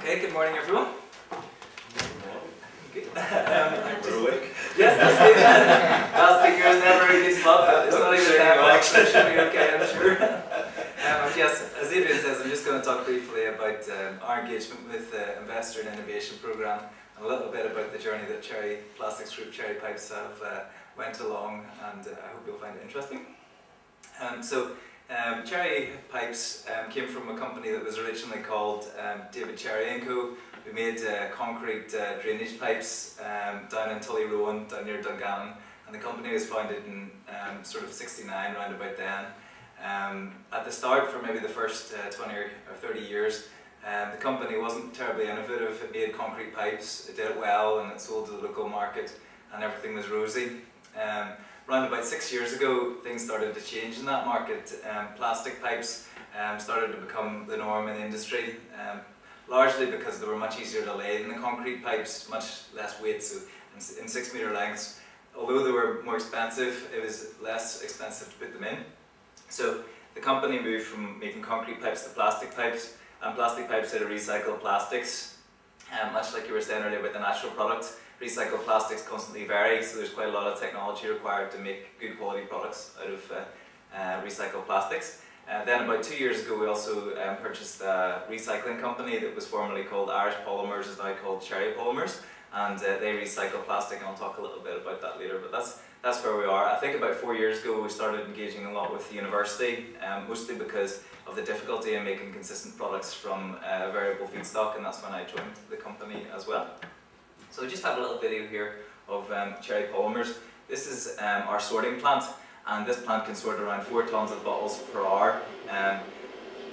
Okay, good morning everyone. Good. We're awake. Yes, last speaker is never really stopped. It's not even that much, so it should be okay, I'm sure. Yes, as Adrian says, I'm just going to talk briefly about our engagement with the Investor in Innovation Programme and a little bit about the journey that Cherry Plastics Group Cherry Pipes have went along, and I hope you'll find it interesting. Cherry Pipes came from a company that was originally called David Cherry & Co. We made concrete drainage pipes down in Tullyrowan, down near Dungannon, and the company was founded in sort of '69, round about then. At the start, for maybe the first 20 or 30 years, the company wasn't terribly innovative. It made concrete pipes, it did it well, and it sold to the local market, and everything was rosy. Around about 6 years ago, things started to change in that market. Plastic pipes started to become the norm in the industry, largely because they were much easier to lay than the concrete pipes, much less weight, so in 6 metre lengths. Although they were more expensive, it was less expensive to put them in. So the company moved from making concrete pipes to plastic pipes, and plastic pipes out of recycled plastics. Much like you were saying earlier about the natural products, recycled plastics constantly vary, so there's quite a lot of technology required to make good quality products out of recycled plastics. Then about 2 years ago we also purchased a recycling company that was formerly called Irish Polymers, is now called Cherry Polymers, and they recycle plastic, and I'll talk a little bit about that later, but that's where we are. I think about 4 years ago we started engaging a lot with the university, mostly because of the difficulty in making consistent products from variable feedstock, and that's when I joined the company as well. So I just have a little video here of Cherry Polymers. This is our sorting plant, and this plant can sort around 4 tons of bottles per hour.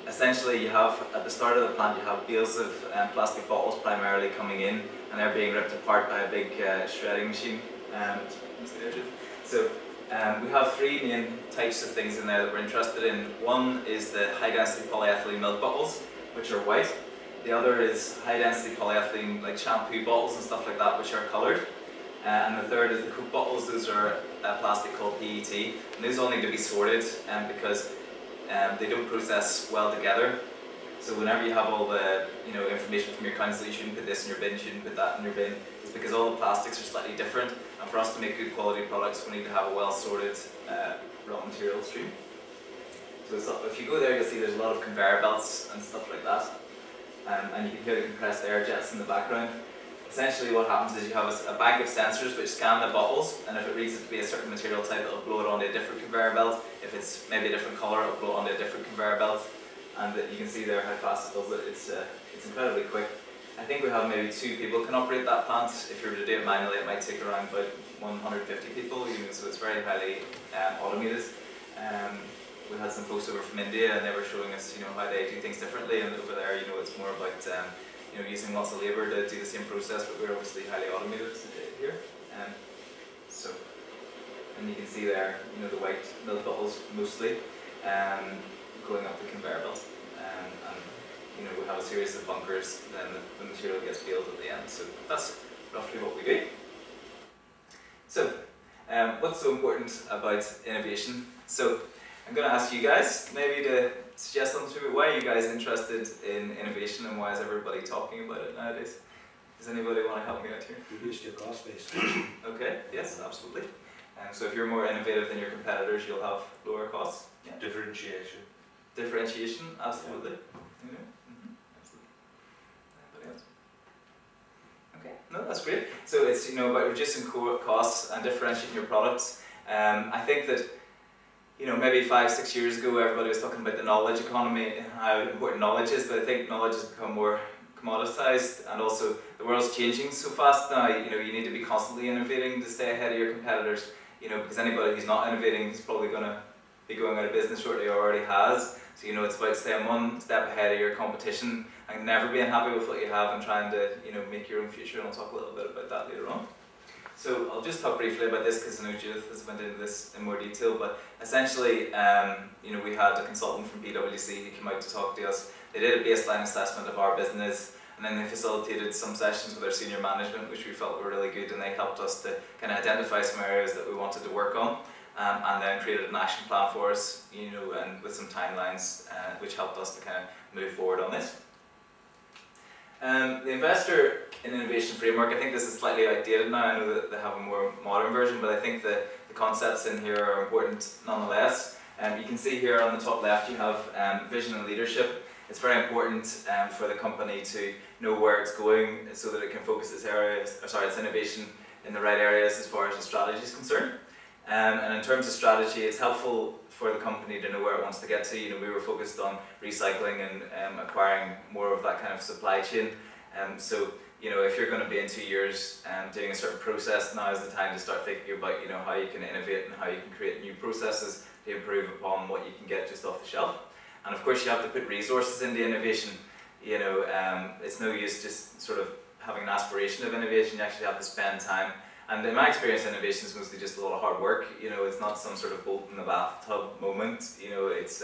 Essentially, you have, at the start of the plant, you have bales of plastic bottles primarily coming in, and they're being ripped apart by a big shredding machine. So we have 3 main types of things in there that we're interested in. One is the high density polyethylene milk bottles, which are white. The other is high density polyethylene, like shampoo bottles and stuff like that, which are coloured. And the third is the Coke bottles. Those are a plastic called PET, and those all need to be sorted because they don't process well together. So whenever you have all the information from your council, you shouldn't put this in your bin, you shouldn't put that in your bin. It's because all the plastics are slightly different, and for us to make good quality products, we need to have a well sorted raw material stream. So if you go there, you'll see there's a lot of conveyor belts and stuff like that. And you can hear the compressed air jets in the background. Essentially what happens is you have a bank of sensors which scan the bottles, and if it reads it to be a certain material type, it'll blow it onto a different conveyor belt. If it's maybe a different colour, it'll blow it onto a different conveyor belt. And you can see there how fast it does it. It's incredibly quick. I think we have maybe 2 people can operate that plant. If you were to do it manually, it might take around about 150 people, so it's very highly automated. We had some folks over from India, and they were showing us, how they do things differently. And over there, it's more about, using lots of labour to do the same process, but we're obviously highly automated here. And you can see there, the white milk bottles mostly going up the conveyor belt. And we have a series of bunkers, then the material gets baled at the end. So that's roughly what we do. So, what's so important about innovation? So, I'm going to ask you guys maybe to suggest something to me. Why are you guys interested in innovation, and why is everybody talking about it nowadays? Does anybody want to help me out here? Reduce your cost base. Okay, yes, absolutely. So if you're more innovative than your competitors, you'll have lower costs. Yeah. Differentiation. Differentiation, absolutely. Yeah. Absolutely. Anybody else? Okay, no, that's great. So it's about reducing costs and differentiating your products. I think that maybe 5-6 years ago, everybody was talking about the knowledge economy and how important knowledge is, but I think knowledge has become more commoditized, and also the world's changing so fast now. You need to be constantly innovating to stay ahead of your competitors. Because anybody who's not innovating is probably going to be going out of business shortly, or already has. So it's about staying one step ahead of your competition and never being happy with what you have and trying to make your own future. And I'll talk a little bit about that later on. So I'll just talk briefly about this because I know Judith has went into this in more detail, but essentially we had a consultant from PwC who came out to talk to us. They did a baseline assessment of our business, and then they facilitated some sessions with our senior management, which we felt were really good, and they helped us to kind of identify some areas that we wanted to work on, and then created an action plan for us, and with some timelines, which helped us to kind of move forward on this. The investor in innovation framework, I think this is slightly outdated now. I know that they have a more modern version, but I think the concepts in here are important nonetheless. You can see here on the top left you have vision and leadership. It's very important for the company to know where it's going so that it can focus its innovation in the right areas as far as the strategy is concerned. And in terms of strategy, it's helpful for the company to know where it wants to get to. You know, we were focused on recycling and acquiring more of that kind of supply chain. So, you know, if you're going to be in 2 years doing a certain process, now is the time to start thinking about, you know, how you can innovate and how you can create new processes to improve upon what you can get just off the shelf. And of course, you have to put resources into innovation. You know, it's no use just sort of having an aspiration of innovation. You actually have to spend time. And in my experience, innovation is mostly just a lot of hard work. You know, it's not some sort of bolt in the bathtub moment. You know, it's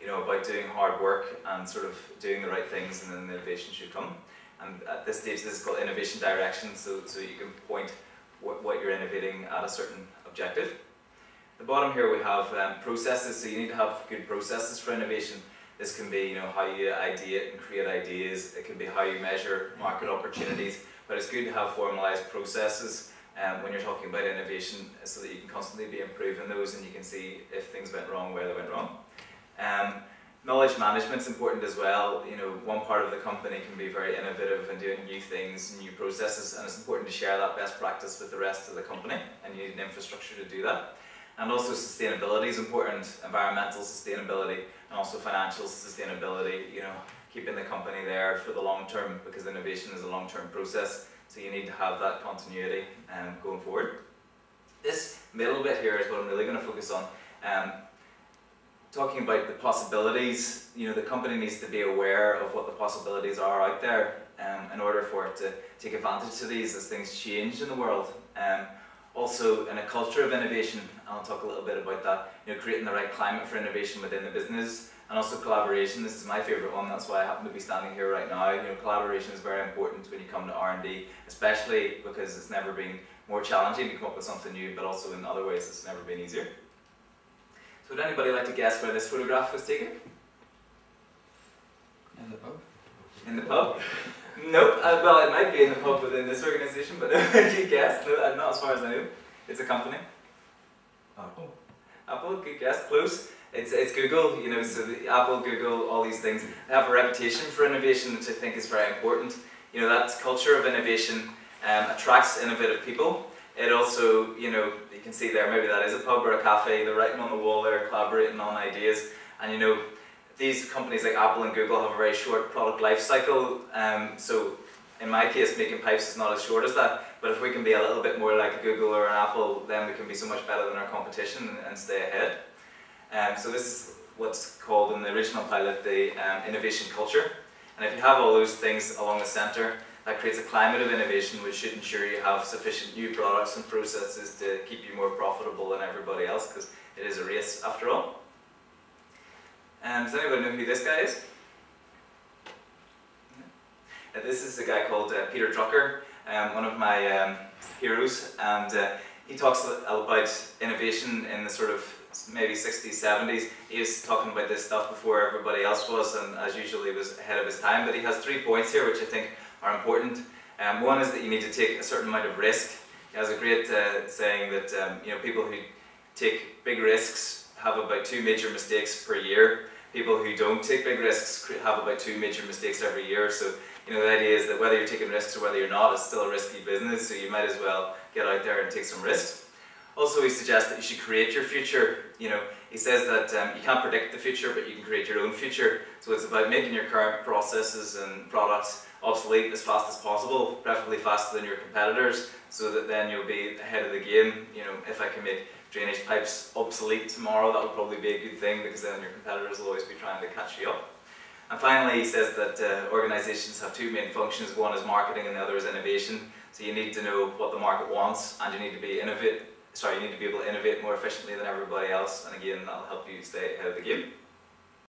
you know, about doing hard work and sort of doing the right things, and then the innovation should come. And at this stage, this is called innovation direction, so you can point what you're innovating at a certain objective. At the bottom here we have processes, so you need to have good processes for innovation. This can be, you know, how you ideate and create ideas. It can be how you measure market opportunities, but it's good to have formalized processes when you're talking about innovation, so that you can constantly be improving those and you can see if things went wrong, where they went wrong. Knowledge management is important as well. You know, one part of the company can be very innovative and doing new things, new processes, and it's important to share that best practice with the rest of the company, and you need an infrastructure to do that. And also sustainability is important, environmental sustainability and also financial sustainability, you know, keeping the company there for the long term, because innovation is a long-term process, so you need to have that continuity going forward. This middle bit here is what I'm really going to focus on. Talking about the possibilities, you know, the company needs to be aware of what the possibilities are out there in order for it to take advantage of these as things change in the world. Also, in a culture of innovation, I'll talk a little bit about that, you know, creating the right climate for innovation within the business, and also collaboration. This is my favourite one, that's why I happen to be standing here right now. You know, collaboration is very important when you come to R&D, especially because it's never been more challenging to come up with something new, but also in other ways it's never been easier. So would anybody like to guess where this photograph was taken? In the pub? In the pub? Nope. Well, it might be in the pub within this organisation, but good guess. No, not as far as I know. It's a company. Apple. Apple, good guess. Close. It's Google. You know, so the Apple, Google, all these things, they have a reputation for innovation, which I think is very important. You know, that culture of innovation attracts innovative people. It also, you know, you can see there, maybe that is a pub or a cafe. They're writing on the wall there, collaborating on ideas, and you know, these companies like Apple and Google have a very short product life cycle, so in my case making pipes is not as short as that, but if we can be a little bit more like a Google or an Apple, then we can be so much better than our competition and stay ahead. So this is what's called in the original pilot the innovation culture, and if you have all those things along the centre, that creates a climate of innovation which should ensure you have sufficient new products and processes to keep you more profitable than everybody else, because it is a race after all. Does anybody know who this guy is? This is a guy called Peter Drucker, one of my heroes, and he talks about innovation in the sort of maybe 60s, 70s. He was talking about this stuff before everybody else was, and as usual he was ahead of his time, but he has 3 points here which I think are important. One is that you need to take a certain amount of risk. He has a great saying that you know, people who take big risks have about 2 major mistakes per year. People who don't take big risks have about 2 major mistakes every year. So, you know, the idea is that whether you're taking risks or whether you're not, it's still a risky business, so you might as well get out there and take some risks. Also, he suggests that you should create your future. You know, he says that you can't predict the future, but you can create your own future. So it's about making your current processes and products obsolete as fast as possible, preferably faster than your competitors, so that then you'll be ahead of the game. You know, if I can make drainage pipes obsolete tomorrow, that would probably be a good thing, because then your competitors will always be trying to catch you up. And finally, he says that organisations have 2 main functions. One is marketing and the other is innovation. So you need to know what the market wants, and you need to be able to innovate more efficiently than everybody else, and again, that'll help you stay ahead of the game.